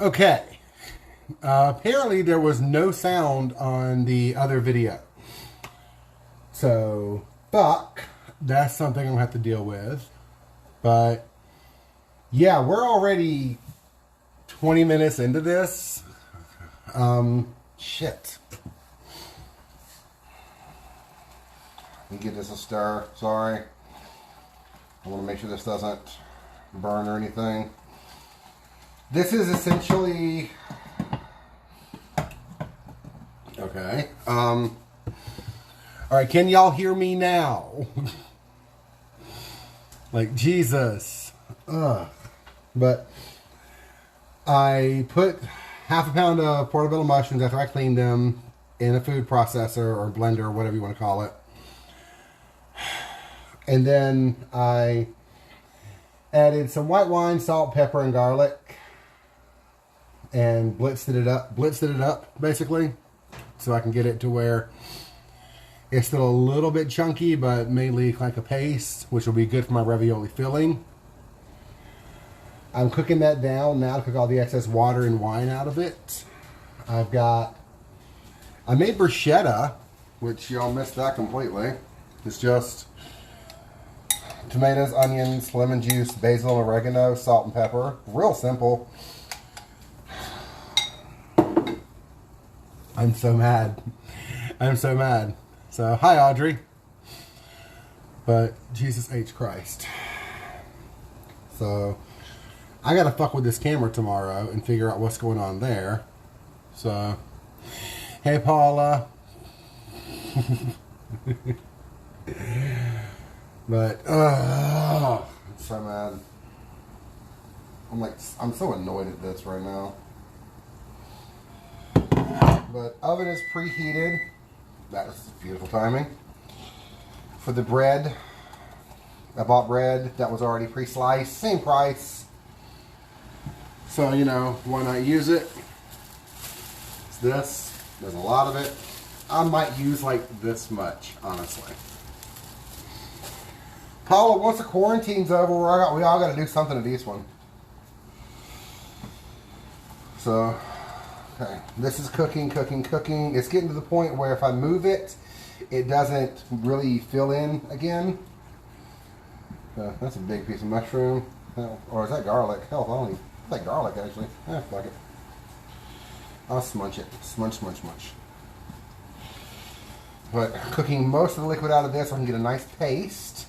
Okay. Apparently there was no sound on the other video. So, fuck. That's something I'm going to have to deal with. But, yeah, we're already 20 minutes into this. Shit. Let me give this a stir. Sorry. I want to make sure this doesn't burn or anything. This is essentially... Okay. Alright, can y'all hear me now? Like, Jesus. Ugh. But I put half a pound of portobello mushrooms after I cleaned them in a food processor or blender or whatever you want to call it. And then I added some white wine, salt, pepper, and garlic. And blitzed it up, basically. So I can get it to where it's still a little bit chunky, but mainly like a paste, which will be good for my ravioli filling. I'm cooking that down now to cook all the excess water and wine out of it. I made bruschetta, which y'all missed that completely. It's just tomatoes, onions, lemon juice, basil, oregano, salt, and pepper. Real simple. I'm so mad. I'm so mad. So, hi Audrey. But, Jesus H. Christ. So, I gotta fuck with this camera tomorrow and figure out what's going on there. So, hey Paula. But, I'm so mad. I'm so annoyed at this right now. But oven is preheated. That is beautiful timing. For the bread, I bought bread that was already pre-sliced. Same price. So, you know, why not use it? It's this. There's a lot of it. I might use like this much, honestly. Paula, once the quarantine's over, we all got to do something to this one. So... Okay, this is cooking. It's getting to the point where if I move it, it doesn't really fill in again. That's a big piece of mushroom. Or is that garlic? Hell, I don't even... It's like garlic, actually. Fuck it. I'll smudge it. Smudge. But cooking most of the liquid out of this so I can get a nice paste.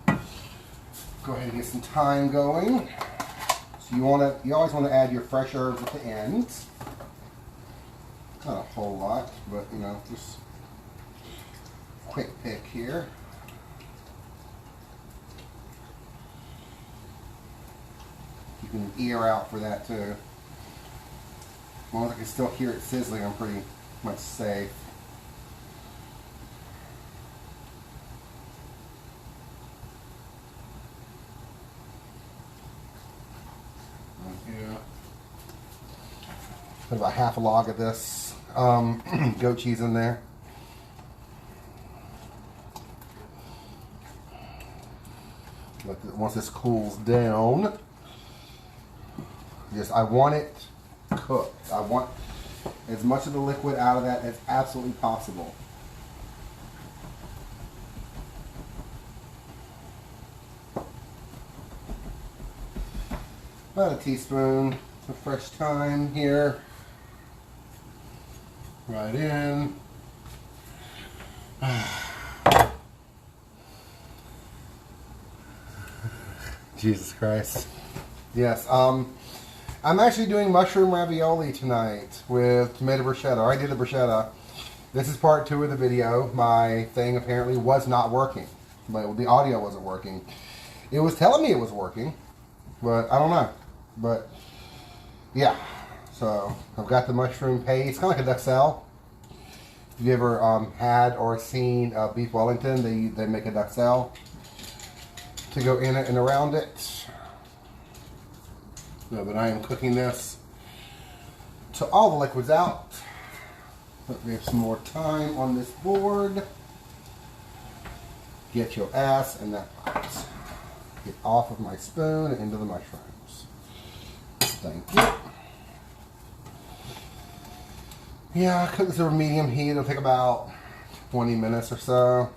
Go ahead and get some thyme going. So you always want to add your fresh herbs at the end. Not a whole lot, but you know, just quick pick here. You can ear out for that too. As long as I can still hear it sizzling, I'm pretty much safe. Yeah. Put about half a log of this goat cheese in there. Once this cools down, I want it cooked. I want as much of the liquid out of that as absolutely possible. About a teaspoon of fresh thyme here. Right in. Jesus Christ. Yes, I'm actually doing mushroom ravioli tonight with tomato bruschetta. I already did the bruschetta. This is part 2 of the video. My thing apparently was not working. The audio wasn't working. It was telling me it was working, but I don't know. But yeah, so I've got the mushroom paste, kind of like a duxelle. If you ever had or seen beef Wellington, they make a duxelle to go in it and around it. No, but I am cooking this till all the liquid's out. But we have some more thyme on this board. Get your ass in that pot. Get off of my spoon and into the mushrooms. Thank you. Yeah, cook this over medium heat. It'll take about 20 minutes or so.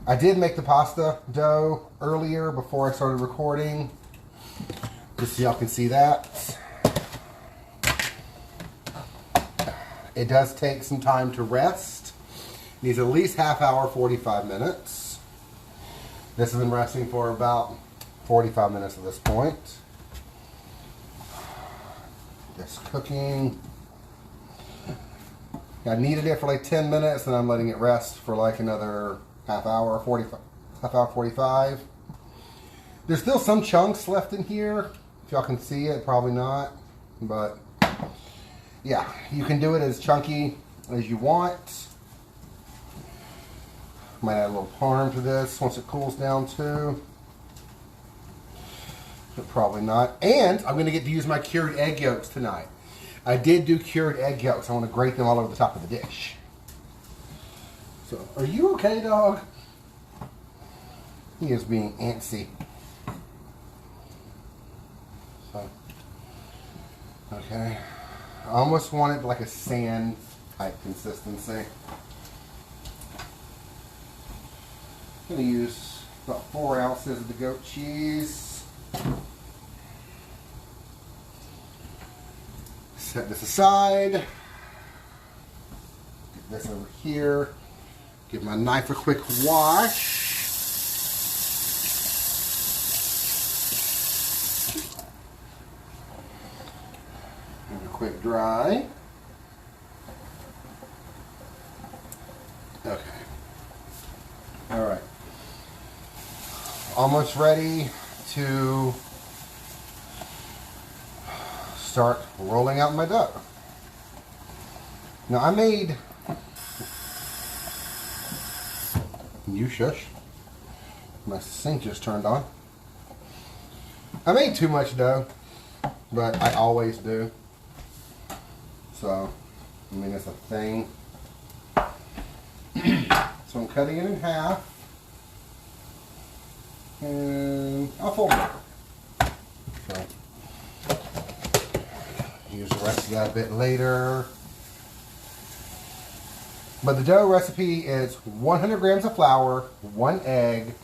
I did make the pasta dough earlier before I started recording, just so y'all can see that. It does take some time to rest. It needs at least half hour, 45 minutes. This has been resting for about 45 minutes at this point. Just cooking. I kneaded it for like 10 minutes and I'm letting it rest for like another half hour, 45. There's still some chunks left in here. If y'all can see it, probably not. But yeah, you can do it as chunky as you want. Might add a little parm to this once it cools down too. But probably not. And I'm going to get to use my cured egg yolks tonight. I did do cured egg yolks. I want to grate them all over the top of the dish. So, are you okay, dog? He is being antsy. So, okay. I almost want it like a sand type consistency. I'm going to use about 4 ounces of the goat cheese. Set this aside. Get this over here. Give my knife a quick wash. And a quick dry. Okay. All right. Almost ready to start rolling out my dough. Now I made, you shush, my sink just turned on. I made too much dough, but I always do. So, I mean, it's a thing. So I'm cutting it in half. And I'll fold it over. So, use the rest of that a bit later. But the dough recipe is 100 grams of flour, 1 egg,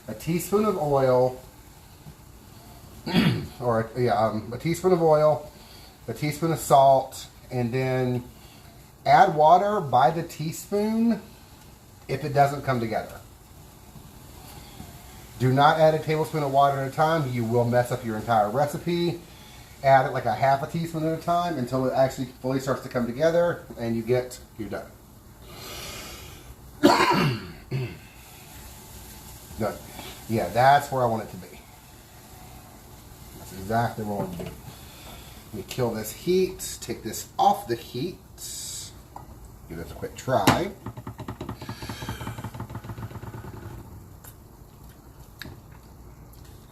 a teaspoon of oil, a teaspoon of oil, a teaspoon of salt, and then add water by the teaspoon if it doesn't come together. Do not add a tablespoon of water at a time. You will mess up your entire recipe. Add it like a half a teaspoon at a time until it actually fully starts to come together and you get your dough. Good. Yeah, that's where I want it to be. That's exactly what I want to do. Let me kill this heat. Take this off the heat. Give this a quick try.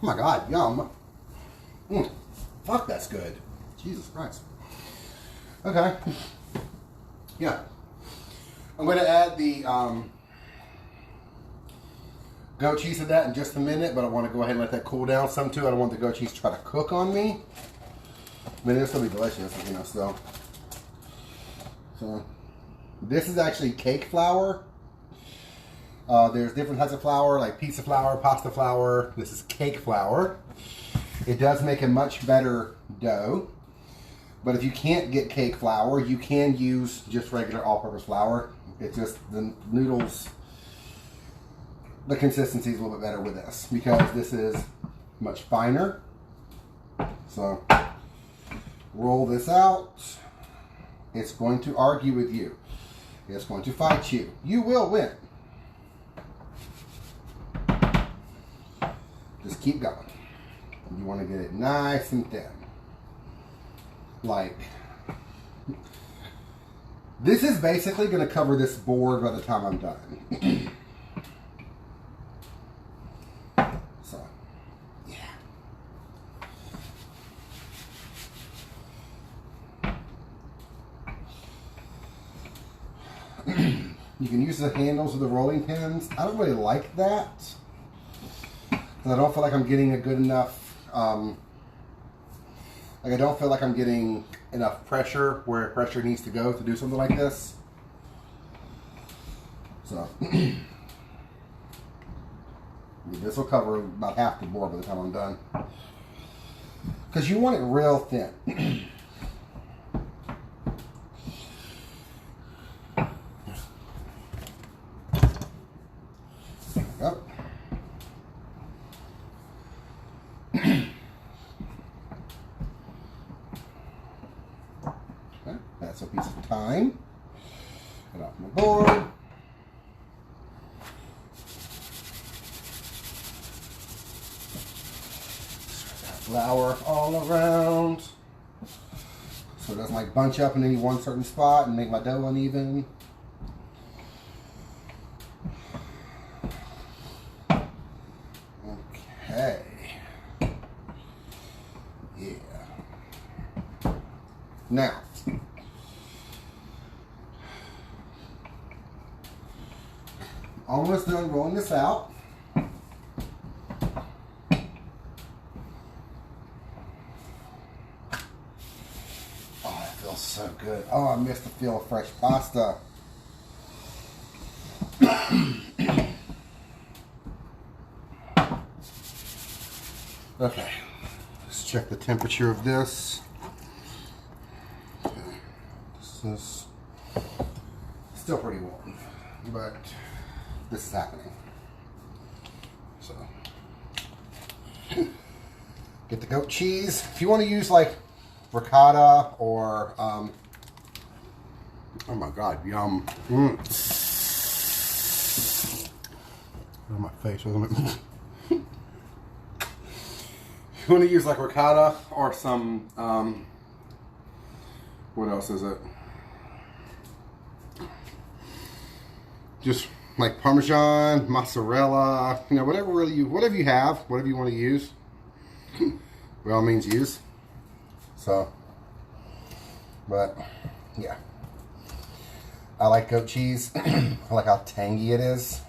Oh my God, yum. Fuck, that's good. Jesus Christ. Okay. Yeah. I'm going to add the goat cheese to that in just a minute, but I want to go ahead and let that cool down some too. I don't want the goat cheese to try to cook on me. I mean, it'll still be delicious, you know, still. So, this is actually cake flour. There's different types of flour, like pizza flour, pasta flour. This is cake flour. It does make a much better dough. But if you can't get cake flour, you can use just regular all-purpose flour. It's just the noodles, the consistency is a little bit better with this because this is much finer. So, roll this out. It's going to argue with you. It's going to fight you. You will win. Just keep going. You want to get it nice and thin. Like, this is basically going to cover this board by the time I'm done. So, yeah. You can use the handles of the rolling pins. I don't really like that. I don't feel like I'm getting a good enough, I don't feel like I'm getting enough pressure where pressure needs to go to do something like this. So this will cover about half the board by the time I'm done. Because you want it real thin. Yep. Okay, that's a piece of thyme. Get off my board. Flour all around so it doesn't like bunch up in any one certain spot and make my dough uneven. Okay. Yeah. Now, almost done rolling this out. So good. Oh, I missed the feel of fresh pasta. Okay, let's check the temperature of this. Okay. This is still pretty warm, but this is happening. So, get the goat cheese. If you want to use like ricotta or oh my god, yum. Oh, my face, wasn't it? You want to use like ricotta or some what else is it? Just like Parmesan, mozzarella, you know, whatever you have, whatever you want to use, by all means use. So, but yeah, I like goat cheese. I like how tangy it is.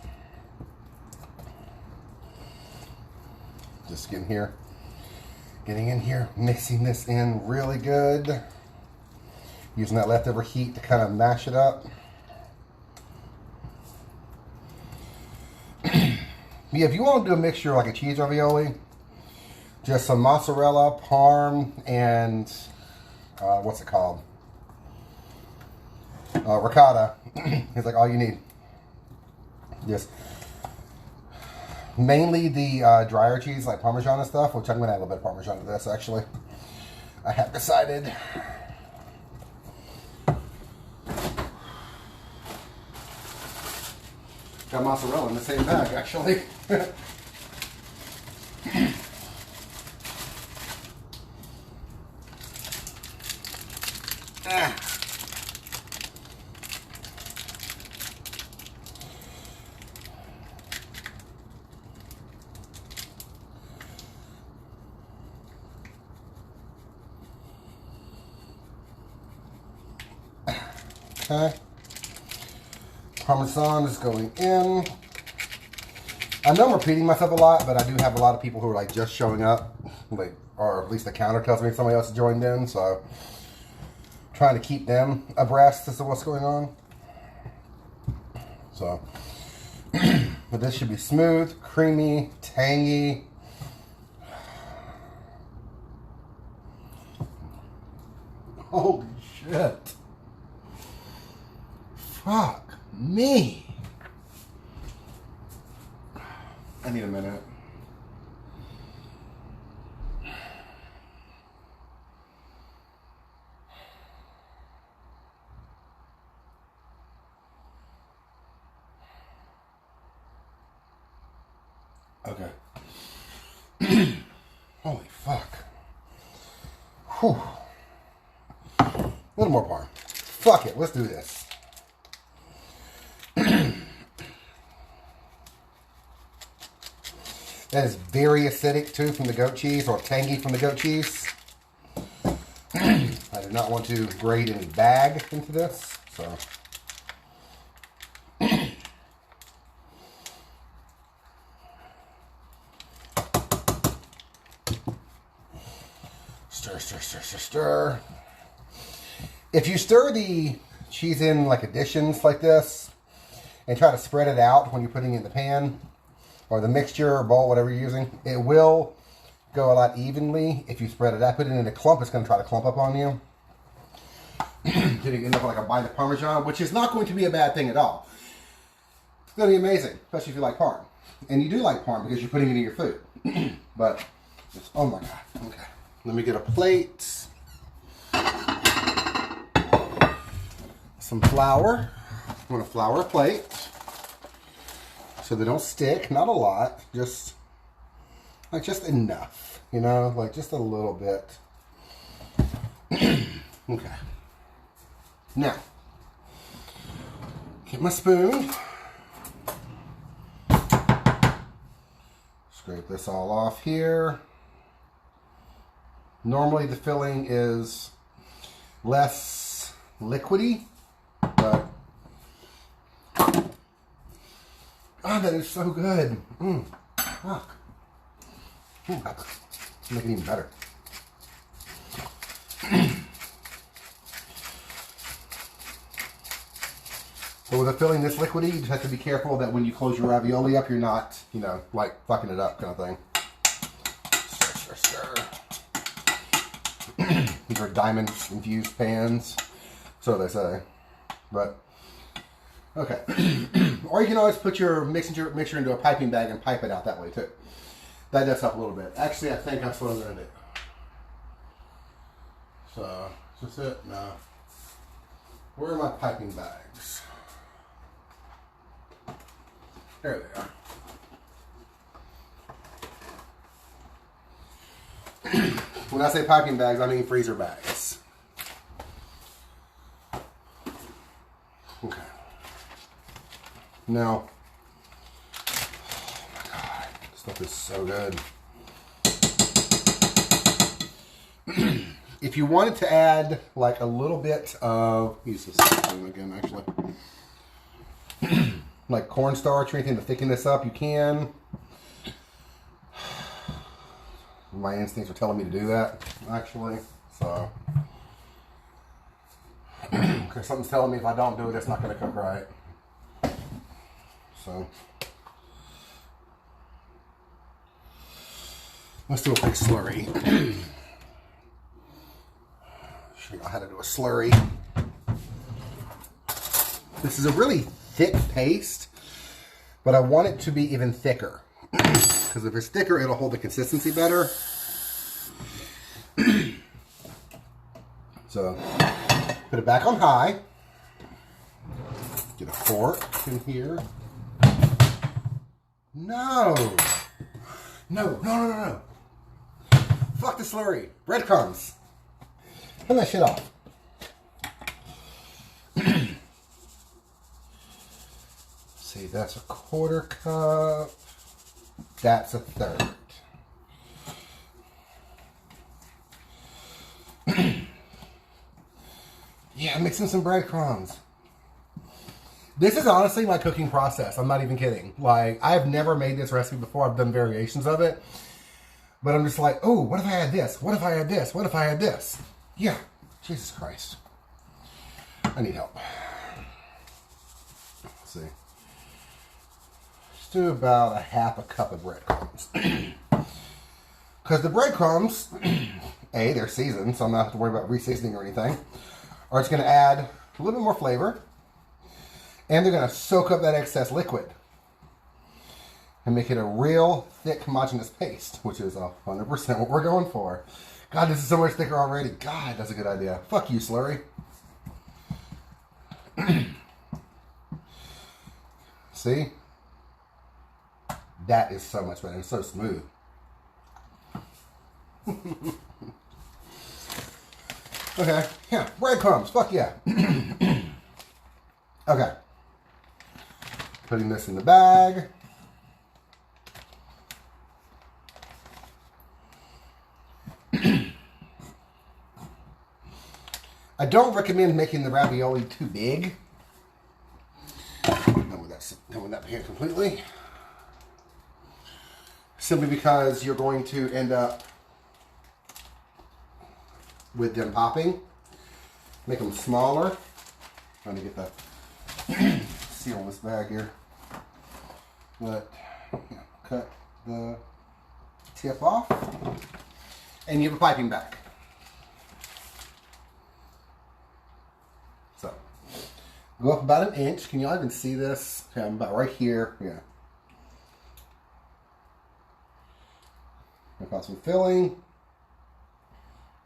Just getting in here, mixing this in really good. Using that leftover heat to kind of mash it up. Yeah, if you want to do a mixture like a cheese ravioli, just some mozzarella, parm, and what's it called? Ricotta. It's like all you need. Just mainly the drier cheese like Parmesan and stuff, which I'm going to add a little bit of Parmesan to this actually. I have decided. Got mozzarella in the same bag actually. Okay. Parmesan is going in. I know I'm repeating myself a lot, but I do have a lot of people who are like just showing up, like, or at least the counter tells me somebody else has joined in, so trying to keep them abreast as to what's going on. So, but this should be smooth, creamy, tangy. Holy shit. Fuck me. I need a minute. Okay. Holy fuck. Whew. A little more parm. Fuck it, let's do this. That is very acidic too from the goat cheese, or tangy from the goat cheese. I do not want to grate any bag into this, so. Stir, stir, stir, stir, stir. If you stir the cheese in like additions like this and try to spread it out when you're putting it in the pan or the mixture or bowl, whatever you're using, it will go a lot evenly. If you spread it out, put it in a clump, it's going to try to clump up on you. Then you end up with like a bite of Parmesan, which is not going to be a bad thing at all. It's going to be amazing, especially if you like parm. And you do like parm because you're putting it in your food. But, oh my God. Okay. Let me get a plate. Some flour. I'm going to flour a plate so they don't stick. Not a lot. Just enough. You know, like just a little bit. Okay. Now, get my spoon. Scrape this all off here. Normally the filling is less liquidy, but God, that is so good. Fuck. Make it even better. But with a filling this liquidy, you just have to be careful that when you close your ravioli up, you're not, you know, like fucking it up kind of thing. Stir, stir, stir. These are diamond infused pans, so they say. But, okay. Or you can always put your mixture into a piping bag and pipe it out that way too. That does help a little bit. Actually, I think that's what I'm going to do. So, is this it? No. Where are my piping bags? There they are. When I say piping bags, I mean freezer bags. Okay. Now, oh my God, this stuff is so good. If you wanted to add like a little bit of, use this again actually, like cornstarch or anything to thicken this up, you can. My instincts are telling me to do that, actually. So, because something's telling me if I don't do it, it's not going to cook right. So, let's do a quick slurry. Show you how to do a slurry. This is a really thick paste, but I want it to be even thicker. Because if it's thicker, it'll hold the consistency better. So, put it back on high. Get a fork in here. No! No, no, no, no, no. Fuck the slurry. Breadcrumbs. Turn that shit off. See, that's a 1/4 cup. That's a 1/3. Yeah, mixing some breadcrumbs. This is honestly my cooking process. I'm not even kidding. Like, I've never made this recipe before. I've done variations of it. But I'm just like, oh, what if I add this? What if I add this? What if I add this? Yeah. Jesus Christ. I need help. Let's see. Just do about a 1/2 cup of breadcrumbs. Because the breadcrumbs, A, they're seasoned, so I'm not have to worry about reseasoning or anything. Or it's going to add a little bit more flavor. And they're going to soak up that excess liquid. And make it a real thick homogeneous paste, which is 100% what we're going for. God, this is so much thicker already. God, that's a good idea. Fuck you, slurry. See? That is so much better. It's so smooth. Okay. Yeah, breadcrumbs. Fuck yeah. Okay. Putting this in the bag. I don't recommend making the ravioli too big. Done with that pan completely. Simply because you're going to end up with them popping. make them smaller. Trying to get the seal this bag here. But yeah, cut the tip off, and you have a piping bag. So go up about 1 inch. Can y'all even see this? Okay, I'm about right here. Yeah. I've got some filling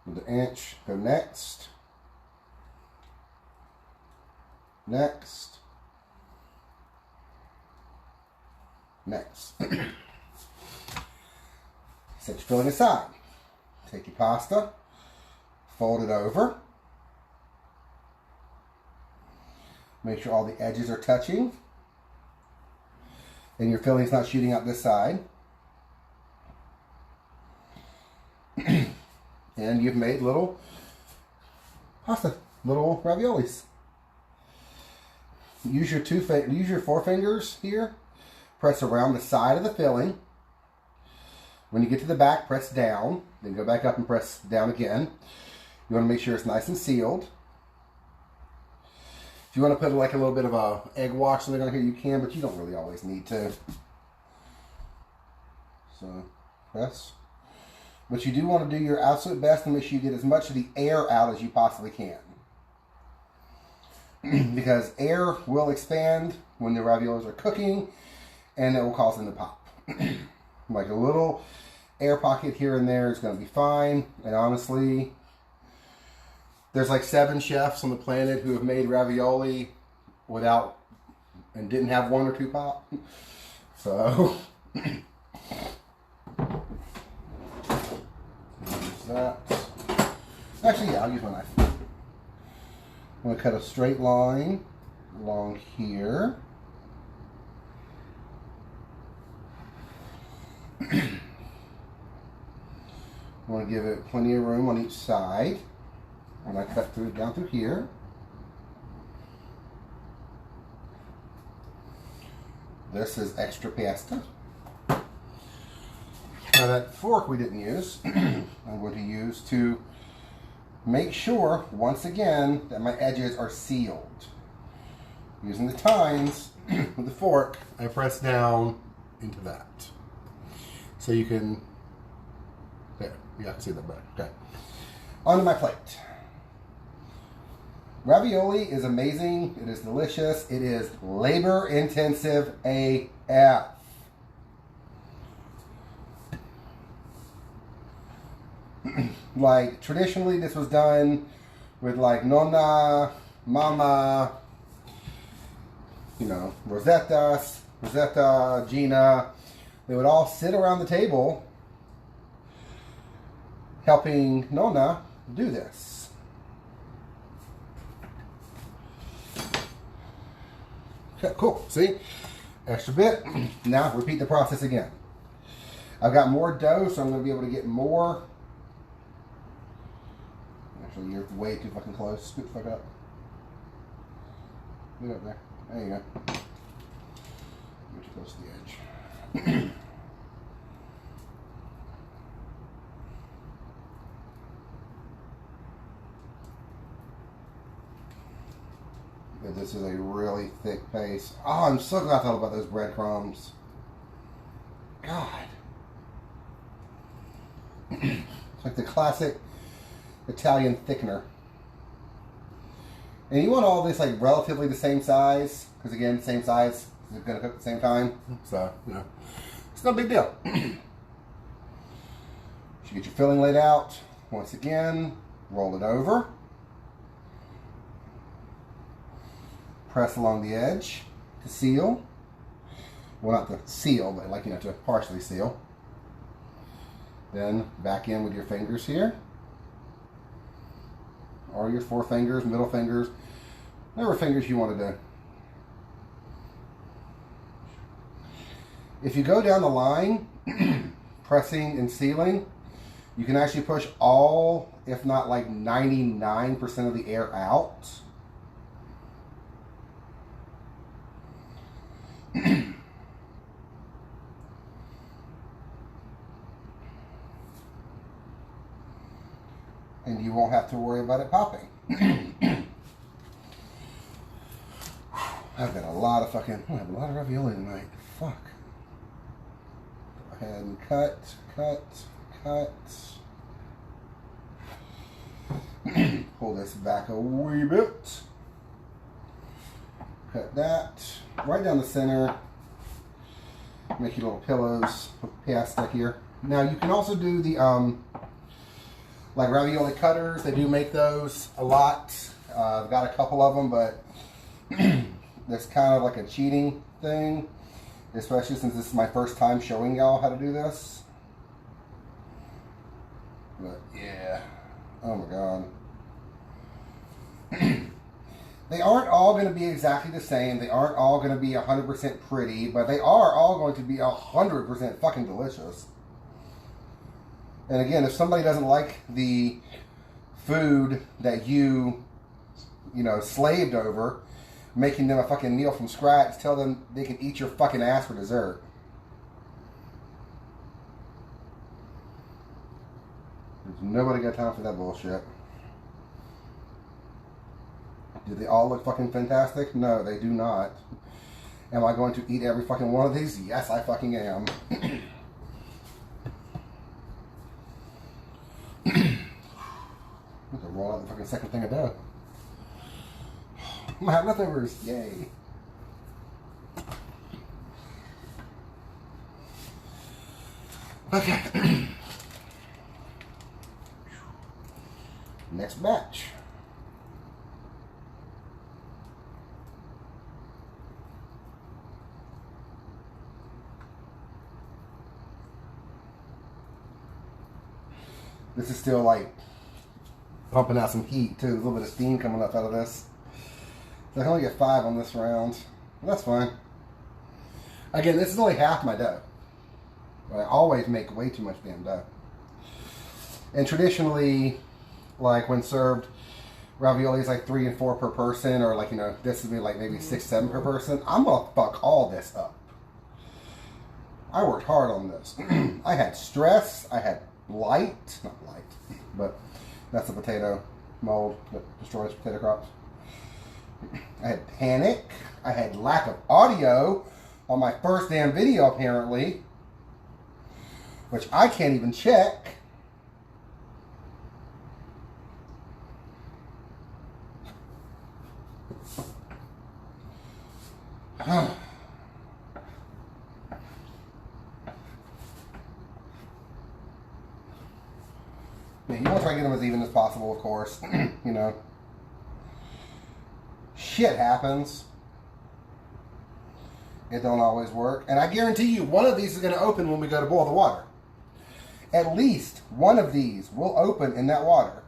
with 1 inch. Go next. Next. Next. Set your filling aside. Take your pasta, fold it over. Make sure all the edges are touching and your filling's not shooting out this side. And you've made little pasta, little raviolis. Use your forefingers here. Press around the side of the filling. When you get to the back, press down. Then go back up and press down again. You want to make sure it's nice and sealed. If you want to put like a little bit of a egg wash something on here, you can, but you don't really always need to. So press. But you do want to do your absolute best to make sure you get as much of the air out as you possibly can. Because air will expand when the raviolis are cooking, and it will cause them to pop. Like a little air pocket here and there is going to be fine. And honestly, there's like 7 chefs on the planet who have made ravioli without and didn't have 1 or 2 pop. So use that. Actually, yeah, I'll use my knife. I'm going to cut a straight line along here. I want to give it plenty of room on each side. And I cut through down through here. This is extra pasta. Now that fork we didn't use, I'm going to use to make sure, once again, that my edges are sealed. Using the tines with the fork, I press down into that. So you can, there, you can see that better. Okay. Onto my plate. Ravioli is amazing. It is delicious. It is labor intensive AF. Like traditionally this was done with like nonna, mama, you know, Rosetta, Gina. They would all sit around the table helping nonna do this. Okay, cool. See? Extra bit. Now repeat the process again. I've got more dough, so I'm going to be able to get more. Actually, you're way too fucking close. Scoot the fuck up. Get up there. There you go. You're too close to the edge. This is a really thick paste. Oh, I'm so glad I thought about those breadcrumbs. God. It's like the classic Italian thickener. And you want all this like relatively the same size, because again, same size, it's going to cook at the same time. So, you know, it's no big deal. You should get your filling laid out. Once again, roll it over. Press along the edge to seal. Well, not to seal, but like, you know, to partially seal. Then back in with your fingers here. Or your forefingers, middle fingers, whatever fingers you want to do. If you go down the line, pressing and sealing, you can actually push all, if not like 99% of the air out. And you won't have to worry about it popping. lot of fucking, I have a lot of ravioli tonight. Fuck. Go ahead and cut. Pull this back a wee bit. Cut that. Right down the center. Make your little pillows with pasta here. Now you can also do the like ravioli cutters. They do make those a lot. I've got a couple of them, but that's kind of like a cheating thing, especially since this is my first time showing y'all how to do this. But yeah, oh my god. They aren't all going to be exactly the same. They aren't all going to be 100% pretty, but they are all going to be 100% fucking delicious. And again, if somebody doesn't like the food that you know, slaved over, making them a fucking meal from scratch, tell them they can eat your fucking ass for dessert. There's nobody got time for that bullshit. Do they all look fucking fantastic? No, they do not. Am I going to eat every fucking one of these? Yes, I fucking am. I'm going to roll out the fucking second thing of dough. I'm going to have leftovers. Yay. Okay. Next batch. This is still like pumping out some heat too. There's a little bit of steam coming up out of this. So I can only get 5 on this round. That's fine. Again, this is only half my dough. I always make way too much damn dough. And traditionally, like when served, ravioli is like 3 and 4 per person, or like, you know, this would be like maybe 6, 7 per person. I'm gonna fuck all this up. I worked hard on this. I had stress. I had blight, not blight, but that's a potato mold that destroys potato crops. I had panic. I had lack of audio on my first damn video, apparently, which I can't even check. You want to try to get them as even as possible, of course. You know. Shit happens. It don't always work. And I guarantee you, one of these is going to open when we go to boil the water. At least one of these will open in that water.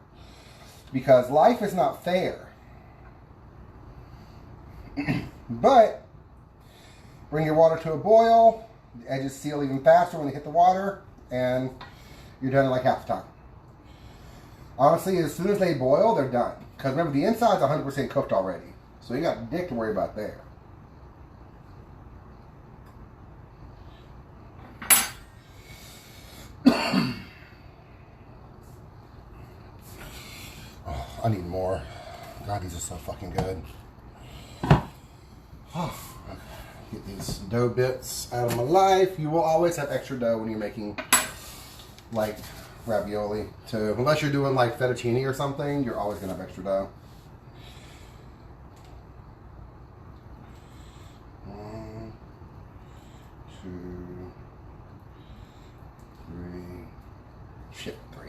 Because life is not fair. But, bring your water to a boil. The edges seal even faster when you hit the water. And you're done in like half the time. Honestly, as soon as they boil, they're done. Because remember, the inside's 100% cooked already. So you got dick to worry about there. Oh, I need more. God, these are so fucking good. Oh, get these dough bits out of my life. You will always have extra dough when you're making, like, ravioli too. Unless you're doing like fettuccine or something, you're always gonna have extra dough. 1, 2, 3. Shit, 3.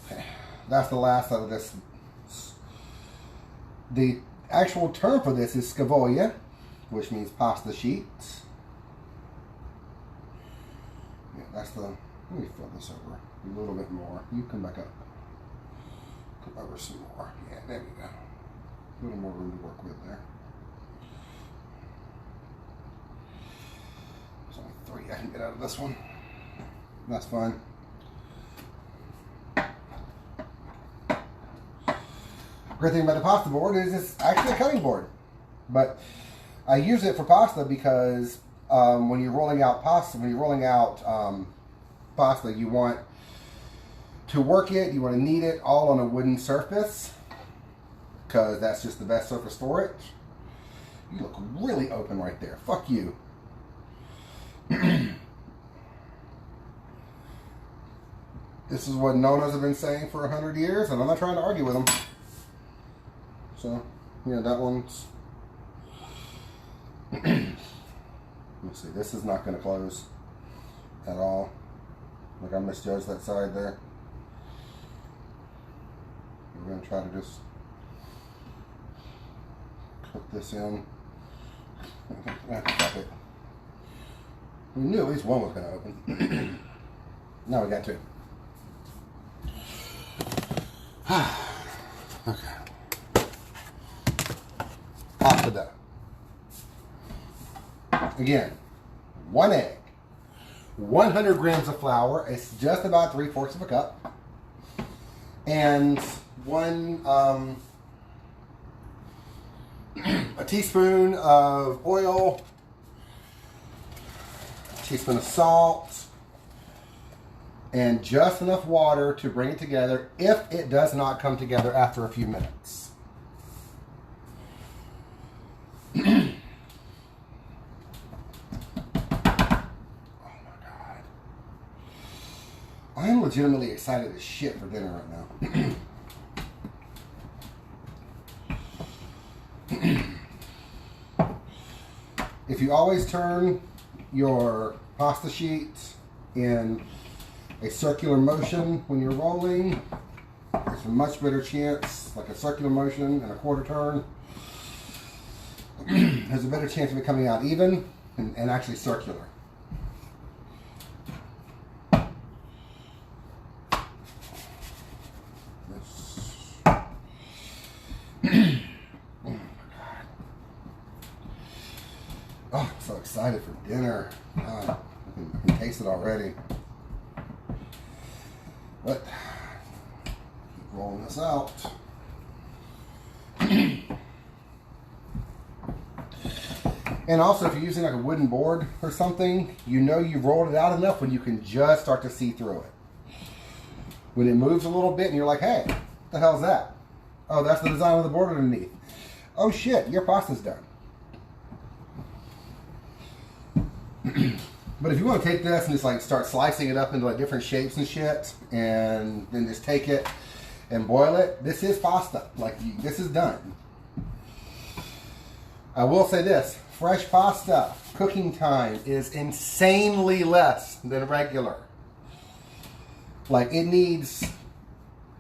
Okay. That's the last of this. The actual term for this is scavoia, which means pasta sheets. Yeah, that's the. Let me fill this over a little bit more. You come back up. Come over some more. Yeah, there we go. A little more room to work with there. There's only 3 I can get out of this one. That's fine. Great thing about the pasta board is it's actually a cutting board. But I use it for pasta because when you're rolling out pasta, pasta, you want to work it, you want to knead it all on a wooden surface because that's just the best surface for it. You look really open right there. Fuck you. This is what Nonas have been saying for 100 years, and I'm not trying to argue with them. So, yeah, that one's... Let's see, this is not going to close at all. Like I misjudged that side there. We're going to try to just put this in. Fuck it. We knew at least one was going to open. Now we got two. Okay. Pasta dough. Again, 1 egg, 100 grams of flour. It's just about 3/4 of a cup, and a teaspoon of oil, a teaspoon of salt, and just enough water to bring it together if it does not come together after a few minutes. I am legitimately excited as shit for dinner right now. If you always turn your pasta sheet in a circular motion when you're rolling, there's a much better chance, like a circular motion and a quarter turn, there's a better chance of it coming out even and actually circular. Oh, I'm so excited for dinner. I can taste it already. But, keep rolling this out. And also, if you're using like a wooden board or something, you know you've rolled it out enough when you can just start to see through it. When it moves a little bit and you're like, hey, what the hell's that? Oh, that's the design of the board underneath. Oh shit, your pasta's done. But if you want to take this and just like start slicing it up into like different shapes and shit, and then just take it and boil it, this is pasta. Like, this is done. I will say this, fresh pasta cooking time is insanely less than regular. Like, it needs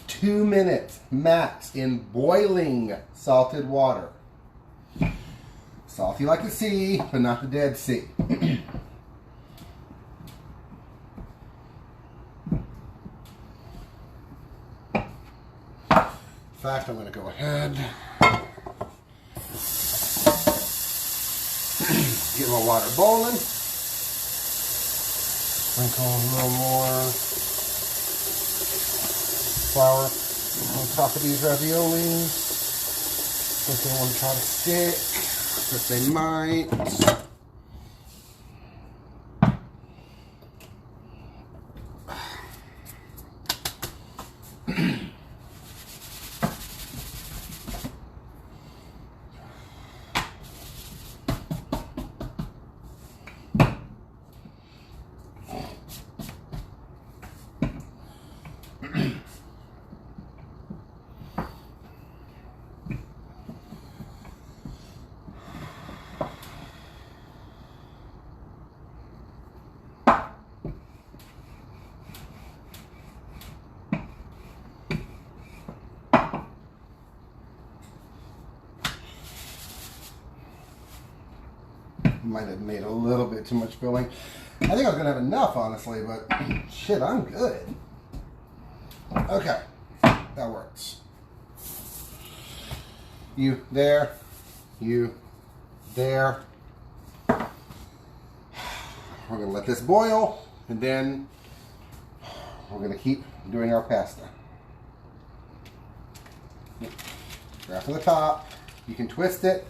2 minutes max in boiling salted water. Salty like the sea, but not the Dead Sea. In fact, I'm going to go ahead, get my water boiling, sprinkle a little more flour on top of these raviolis. If they want to try to stick, but they might. Might have made a little bit too much filling. I think I was going to have enough, honestly, but shit, I'm good. Okay, that works. You there, you there. We're going to let this boil, and then we're going to keep doing our pasta. Grab from the top. You can twist it,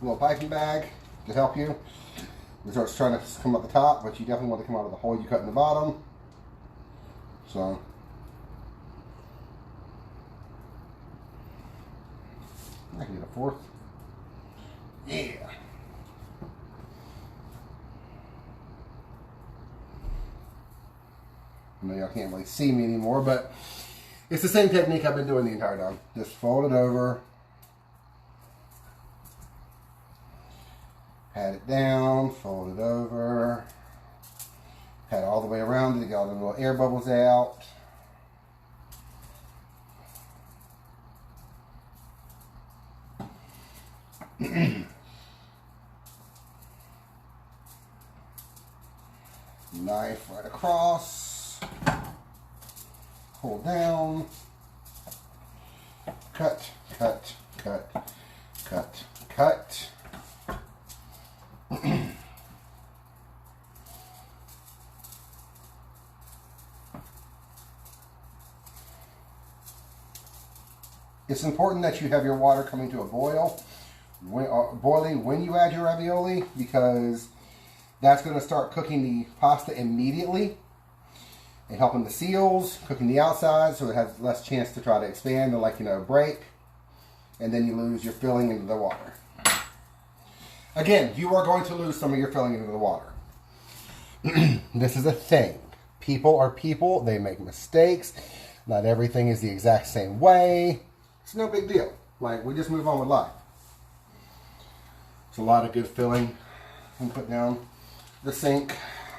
a little piping bag to help you. It starts trying to come out the top, but you definitely want to come out of the hole you cut in the bottom. So, I can get a Yeah. I know y'all can't really see me anymore, but it's the same technique I've been doing the entire time. Just fold it over. Pat it down, fold it over. Pat it all the way around it, get all the little air bubbles out. Knife right across. Pull down. Cut, cut, cut, cut, cut. It's important that you have your water coming to a boil, boiling when you add your ravioli, because that's going to start cooking the pasta immediately and helping the seals, cooking the outside so it has less chance to try to expand and, like, you know, break, and then you lose your filling into the water. Again, you are going to lose some of your filling into the water. This is a thing. People are people. They make mistakes. Not everything is the exact same way. It's no big deal. Like, we just move on with life. It's a lot of good filling. And put down the sink,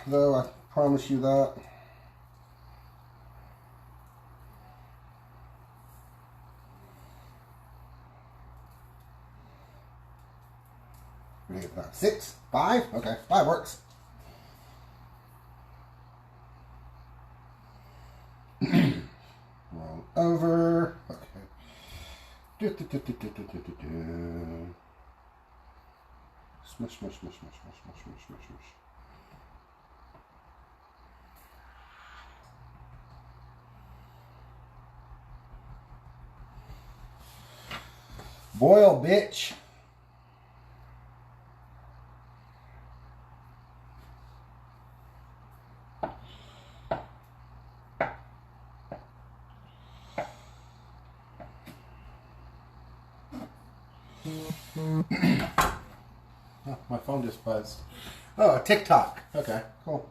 though, I promise you that. What do you get that? 6? 5? Okay, 5 works. Roll over. Okay. Smush, smush, smush, smush, smush, smush, smush, smush, smush. Boil, bitch. Oh, my phone just buzzed. Oh, TikTok. Okay, cool.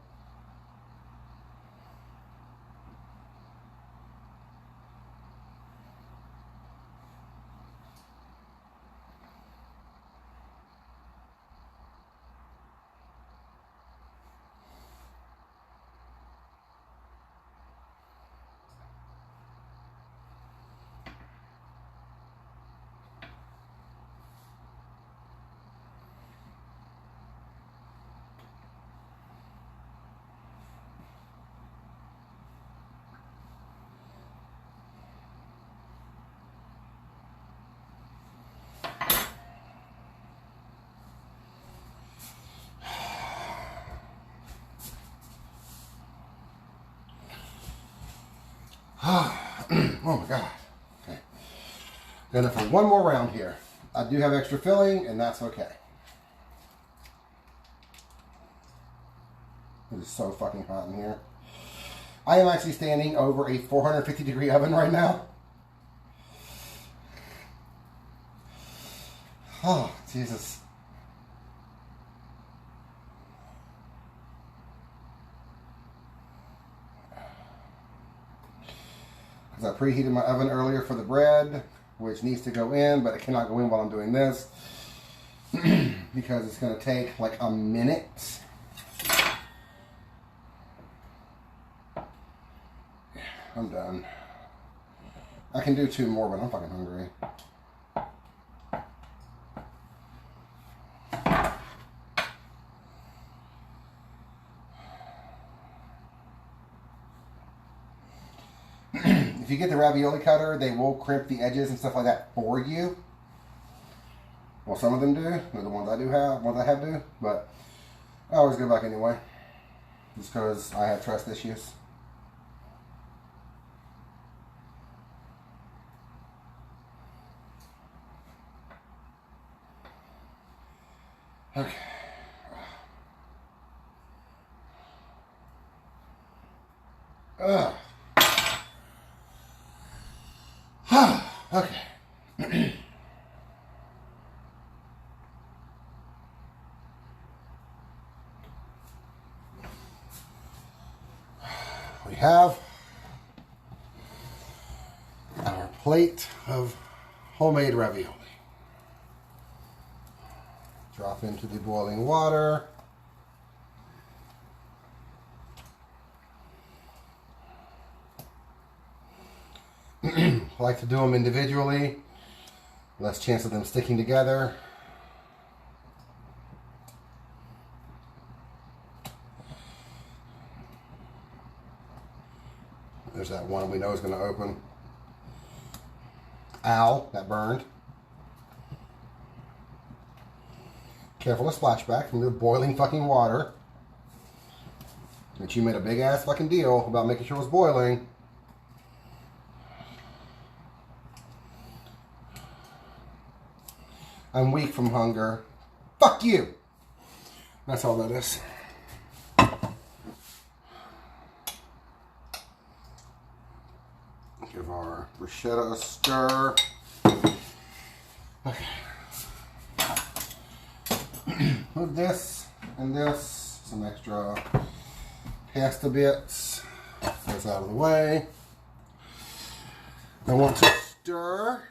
Oh my God. Okay. Then for one more round here. I do have extra filling, and that's okay. It is so fucking hot in here. I am actually standing over a 450-degree oven right now. Oh, Jesus. Because I preheated my oven earlier for the bread, which needs to go in, but it cannot go in while I'm doing this. Because it's going to take like a minute. I'm done. I can do 2 more, but I'm fucking hungry. If you get the ravioli cutter, they will crimp the edges and stuff like that for you. Well, some of them do. They're the ones I do have, ones I have do. But I always go back anyway. Just because I have trust issues. Okay. Ugh. Okay. have our plate of homemade ravioli. Drop into the boiling water. I like to do them individually. Less chance of them sticking together. There's that one we know is going to open. Ow, that burned. Careful of splashback from the boiling fucking water. But you made a big ass fucking deal about making sure it was boiling. I'm weak from hunger. Fuck you! That's all that is. Give our bruschetta a stir. Okay. Move this and this. Some extra pasta bits. Those out of the way. I want to stir.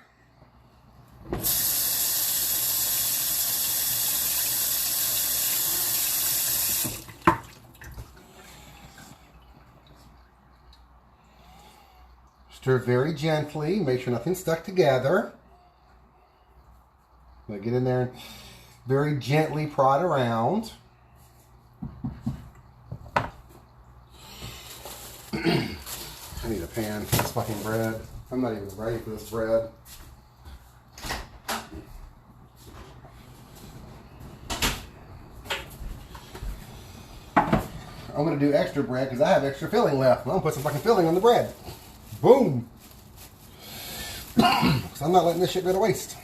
Stir very gently. Make sure nothing's stuck together. Get in there and very gently prod around. I need a pan for this fucking bread. I'm not even ready for this bread. I'm going to do extra bread because I have extra filling left. I'm going to put some fucking filling on the bread. Boom! Because I'm not letting this shit go to waste.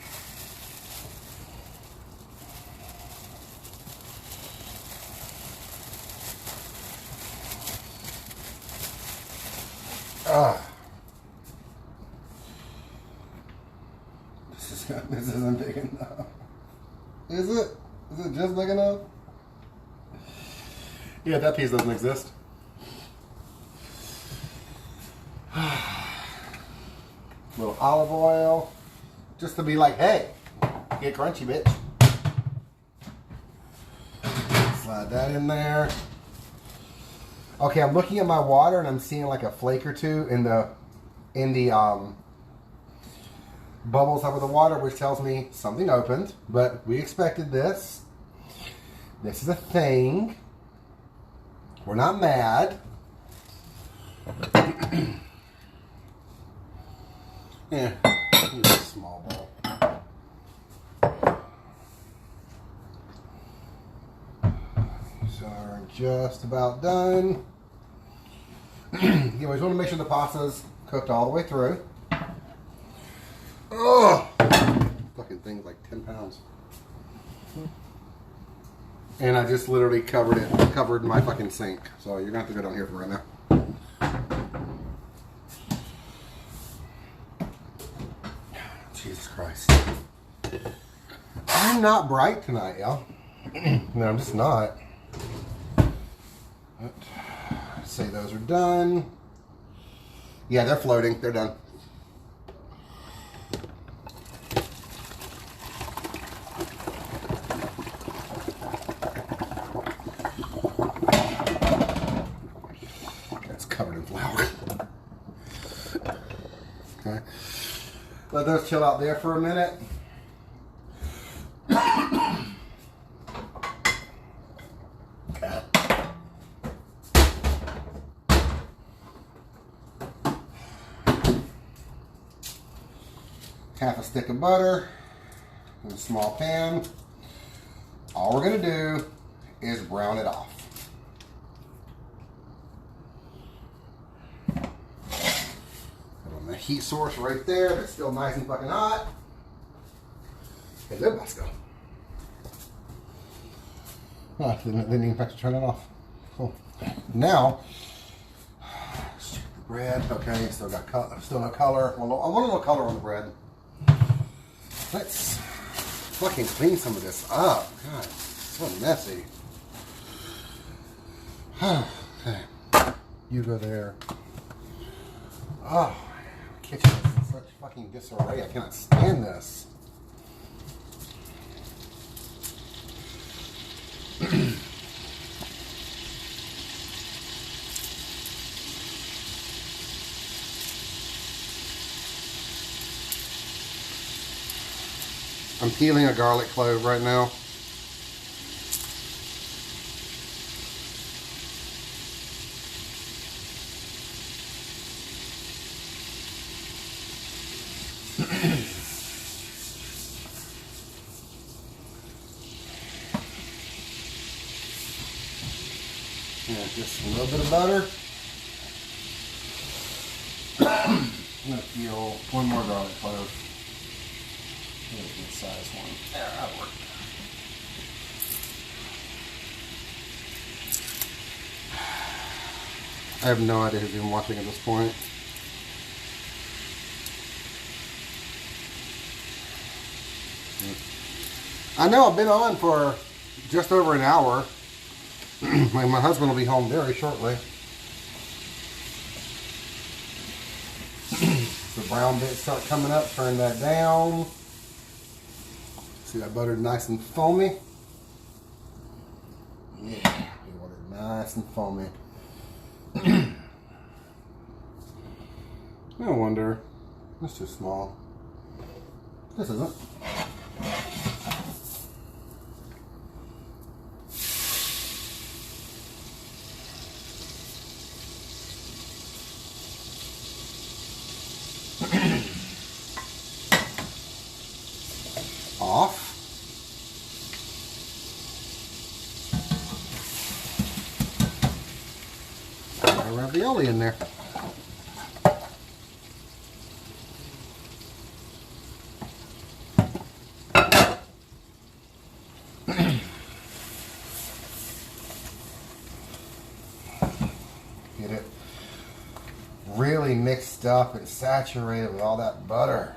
This isn't big enough. Is it? Is it just big enough? Yeah, that piece doesn't exist. Little olive oil. Just to be like, hey, get crunchy, bitch. Slide that in there. Okay, I'm looking at my water and I'm seeing like a flake or two in the bubbles over the water, which tells me something opened, but we expected this. This is a thing. We're not mad. Yeah, use a small bowl. So we're just about done. You always want to make sure the pasta's cooked all the way through. Oh, fucking thing's like 10 pounds. And I just literally covered my fucking sink. So you're gonna have to go down here for right now. Jesus Christ. I'm not bright tonight, y'all. No, I'm just not. But, say those are done. Yeah, they're floating. They're done. That's covered in flour. Okay. Let those chill out there for a minute. Half a stick of butter in a small pan. All we're going to do is brown it off. Put on the heat source right there. It's still nice and fucking hot. Hello, Bosco. Oh, didn't even have to turn it off. Cool. Now, let's check the bread. Okay, still got still no color. Well, I want a little color on the bread. Let's fucking clean some of this up. God, it's so messy. Okay, you go there. Oh, kitchen is in such fucking disarray. I cannot stand this. I'm peeling a garlic clove right now. Yeah, just a little bit of butter. I'm going to peel one more garlic clove. A good size one. There, that'll work. I have no idea who's even watching at this point. I know I've been on for just over an hour. My husband will be home very shortly. The brown bits start coming up, turn that down. See that butter nice and foamy? Yeah, you want it nice and foamy. No wonder. It's too small. This isn't. Off. Got ravioli in there. Get it really mixed up and saturated with all that butter.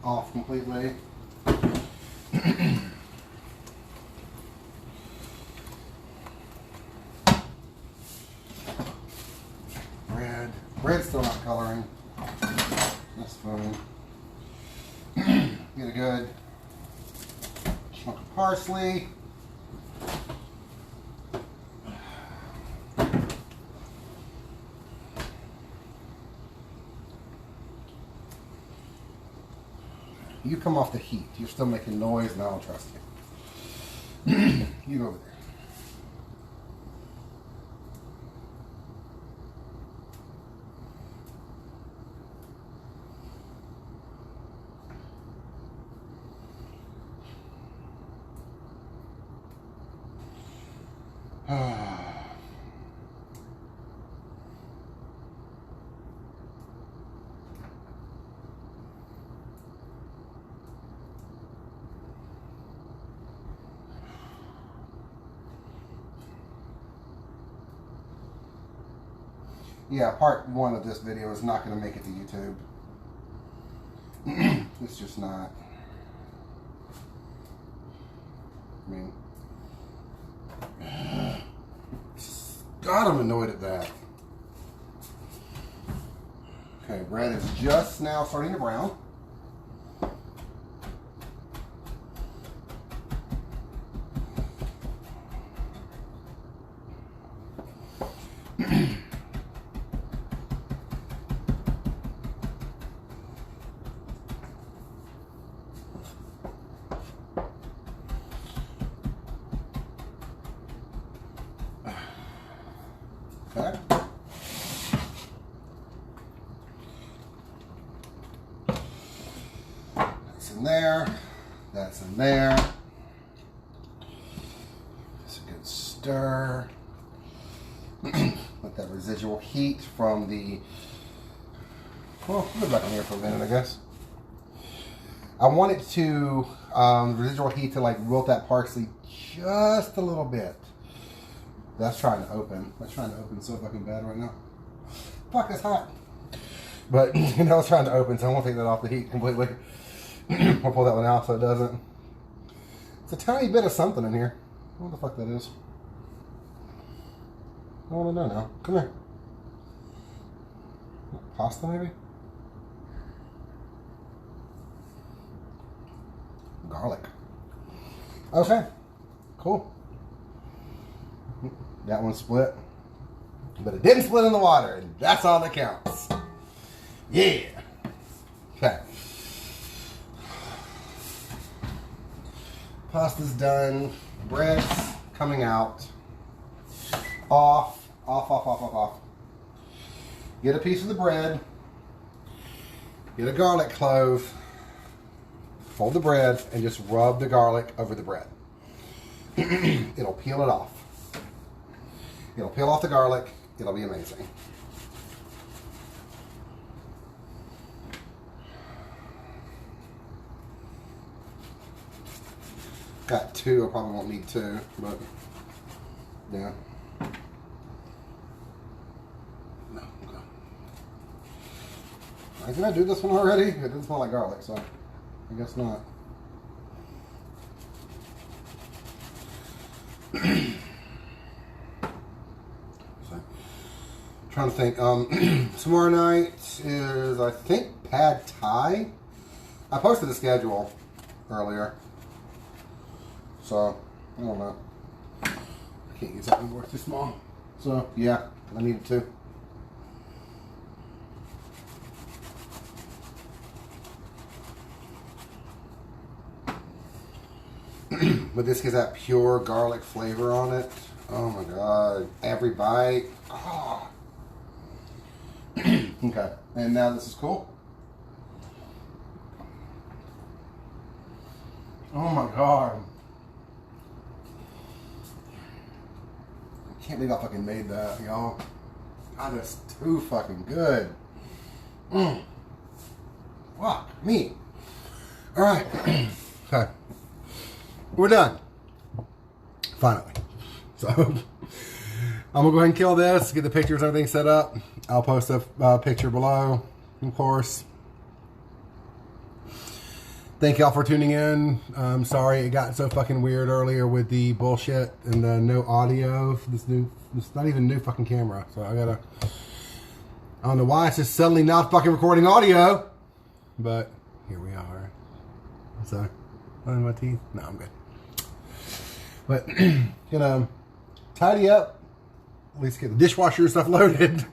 Off completely. Bread's still not coloring. That's fine. Get a good chunk of parsley. You come off the heat. You're still making noise and I don't trust you. You go over there. Yeah, part one of this video is not going to make it to YouTube. It's just not. I mean, God, I'm annoyed at that. Okay, bread is just now starting to brown. Okay. That's in there. That's in there. Just a good stir. Let that residual heat from the, well, put it back in here for a minute, I guess. I want it to, residual heat to like wilt that parsley just a little bit. That's trying to open. That's trying to open so fucking bad right now. Fuck, it's hot. But, you know, I was trying to open, so I won't take that off the heat completely. I'll pull that one out so it doesn't. It's a tiny bit of something in here. What the fuck that is? I want to know now. Come here. Pasta, maybe? Garlic. Okay. Cool. That one split. But it didn't split in the water, and that's all that counts. Yeah. Okay. Pasta's done. Bread's coming out. Off. Get a piece of the bread. Get a garlic clove. Fold the bread and just rub the garlic over the bread. It'll peel it off. It'll peel off the garlic. It'll be amazing. Got two. I probably won't need two, but yeah. No, okay. Did I do this one already? It didn't smell like garlic, so I guess not. Trying to think. Tomorrow night is, I think, pad thai. I posted the schedule earlier, so I don't know. I can't use that anymore; it's too small. So yeah, I needed to. But this gets that pure garlic flavor on it. Oh my god! Every bite. Oh. Okay, and now this is cool. Oh my god. I can't believe I fucking made that, y'all. God, that's too fucking good. Fuck me. Alright. Okay. We're done. Finally. So, I'm going to go ahead and kill this, get the pictures and everything set up. I'll post a picture below, of course. Thank y'all for tuning in. I'm sorry it got so fucking weird earlier with the bullshit and the no audio. This not even new fucking camera. So I don't know why it's just suddenly not fucking recording audio. But here we are. So, on my teeth? No, I'm good. But, gonna tidy up. At least get the dishwasher and stuff loaded.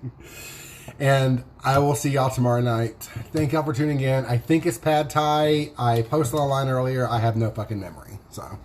And I will see y'all tomorrow night. Thank y'all for tuning in. I think it's pad thai. I posted online earlier. I have no fucking memory. So.